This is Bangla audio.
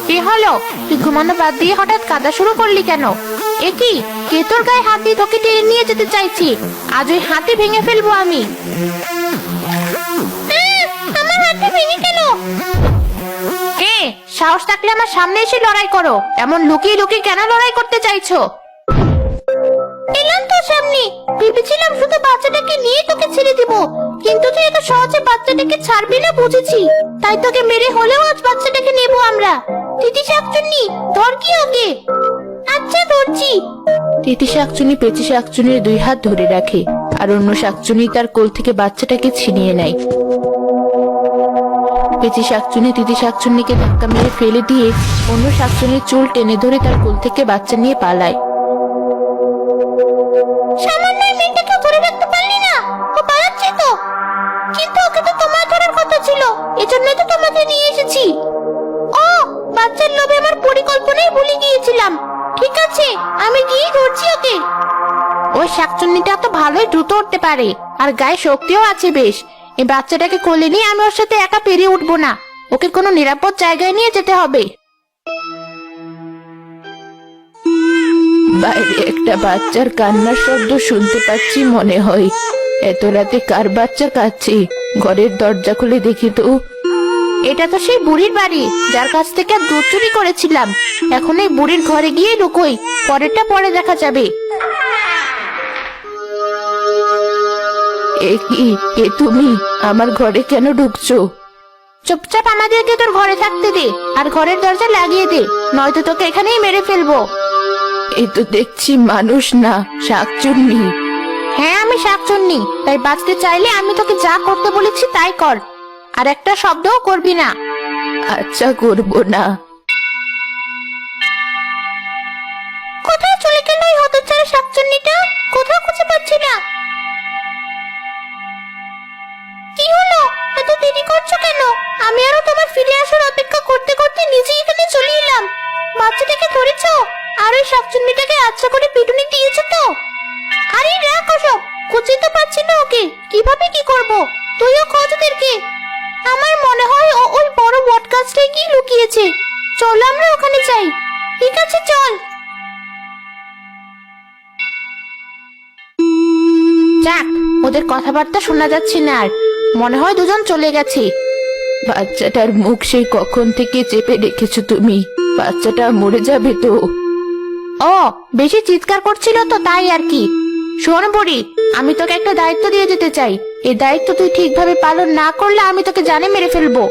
কি হলো? তুই ঘুমানো বাদ দিয়ে হঠাৎ কাঁদা শুরু করলি কেন? এ কি, কে তোর গায়ে হাত দিয়ে তোকে টেনে নিয়ে যেতে চাইছি? আজ ওই হাতই ভেঙে ফেলবো আমি। আমার হাতটা ভেঙে গেল। কে? সাহস থাকলে আমার সামনে এসে লড়াই করো। এমন লুকিয়ে লুকিয়ে কেন লড়াই করতে চাইছো? এলাম তোর সামনে, ভেবেছিলাম শুধু বাচ্চাটাকে নিয়ে তোকে ছেড়ে দিব, কিন্তু তুই এত সহজে বাচ্চাটাকে ছাড়বি না বুঝেছি। তাই তোকে মেরে হলেও আজ বাচ্চাটাকে নেব আমরা। তিতি শাকচুন্নি, ধর কি ওকে। আচ্ছা ধরছি। তিতি শাকচুন্নি পেঁচি শাকচুন্নির দুই হাত ধরে রাখে, আর অন্য শাকচুন্নি তার কোল থেকে বাচ্চাটাকে ছিনিয়ে নেয়। পেঁচি শাকচুন্নি তিতি শাকচুন্নিকে ধাক্কা মেরে ফেলে দিয়ে অন্য শাকচুন্নির চুল টেনে ধরে তার কোল থেকে বাচ্চা নিয়ে পালায়। সামান্য মেয়েটাকে ধরে রাখতে পারলি না? ও পালাচ্ছে তো। কিন্তু ওকে তো তোমার ধরার কথা ছিল, এজন্য তো তোমাকে নিয়ে এসেছি। ও, বাচ্চার লোভে আমার পরিকল্পনাই ভুলে গিয়েছিলাম। ঠিক আছে, আমি গিয়ে ধরছি ওকে। ওই শাকচুন্নিটা তো ভালোই দ্রুত উঠতে পারে, আর গায়ে শক্তিও আছে বেশ। এই বাচ্চাটাকে কোলে নিয়ে আমি ওর সাথে একা পেরিয়ে উঠবো না। ওকে কোনো নিরাপদ জায়গায় নিয়ে যেতে হবে। বাইরে একটা বাচ্চার কান্নার শব্দ শুনতে পাচ্ছি মনে হয়। এত রাতে কার বাচ্চা কাঁদছে? ঘরের দরজা খুলে দেখি তো। এটা তো সেই বুড়ির বাড়ি, যার কাছ থেকে দুধ চুরি করেছিলাম। এখন এই বুড়ির ঘরে গিয়ে লুকোই, পরেরটা পরে দেখা যাবে। এ কি, কে তুমি? আমার ঘরে কেন ঢুকছো? চুপচাপ আমাদেরকে তোর ঘরে থাকতে দে, আর ঘরের দরজা লাগিয়ে দে, নয়তো তোকে এখানেই মেরে ফেলবো। এই তো দেখছি মানুষ না, শাকচুন্নি। হ্যাঁ, আমি শাকচুন্নি। তাই বাঁচতে চাইলে আমি তোকে যা করতে বলেছি তাই কর, আর একটা শব্দও করবি না। আচ্ছা, করব না। কোথায় চলে গেল ওই হতচ্ছাড়া শাকচুন্নিটা? কোথাও খুঁজে পাচ্ছি না। কি হলো? এত দেরি করছো কেন? আমি আরো তোমার ফিরে আসার অপেক্ষা করতে করতে নিজেই এখানে চলে এলাম। বাচ্চাটাকে ধরেছো? আর ওই শাকচুন্নিটাকে আচ্ছা করে পিটুনি দিয়েছো তো? আরে রাখ ওসব, খুঁজে তো পাচ্ছি না ওকে। কিভাবে কি করব? তুইও খোঁজ ওদেরকে। আমার মনে হয় ও ওই বড় বট গাছটায় গিয়ে লুকিয়েছে। চল আমরা ওখানে যাই। ঠিক আছে, চল। যাক, ওদের কথাবার্তা শোনা যাচ্ছে না আর। মনে হয় দুজন চলে গেছে। বাচ্চাটার মুখ সেই কখন থেকে চেপে রেখেছো তুমি? বাচ্চাটা মরে যাবে তো। ও, বেশি চিৎকার করছিল তো তাই আর কি। শোন বুড়ি, আমি তোকে একটা দায়িত্ব দিয়ে যেতে চাই। এই দায়িত্ব তুই ঠিকভাবে পালন না করলে আমি তোকে জানে মেরে ফেলবো।